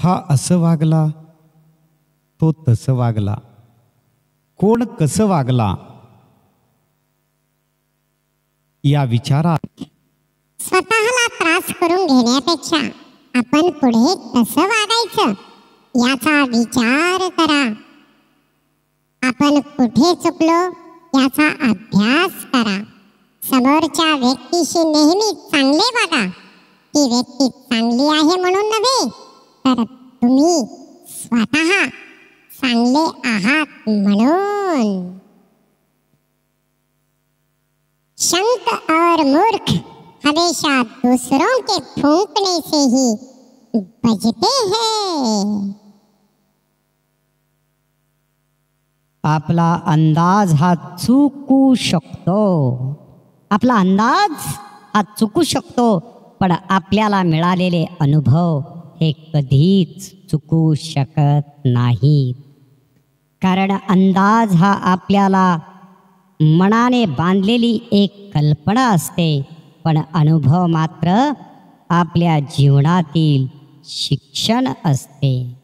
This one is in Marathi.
हा असं वागला, तो तसं वागला, कोण कसं वागला या विचारात स्वतःला त्रास करून घेण्यापेक्षा आपण पुढे कसं वागायचं याचा विचार करा. आपण कुठे चुकलो याचा अभ्यास करा. समोरच्या व्यक्तीशी नेहमी चांगले वागा. ती व्यक्ती चांगली आहे म्हणून नव्हे, तर तुम्ही स्वतः चांगले आहात म्हणून. शंक और मूर्ख हमेशा दूसरों के फूंकने से ही बजते हैं. आपला अंदाज हा चुकू शकतो. आपला अंदाज हा चुकू शकतो, पण आपल्याला मिळालेले अनुभव हे कधीच चुकू शकत नाहीत. कारण अंदाज हा आपल्याला मनाने बांधलेली एक कल्पना असते, पण अनुभव मात्र आपल्या जीवनातील शिक्षण असते.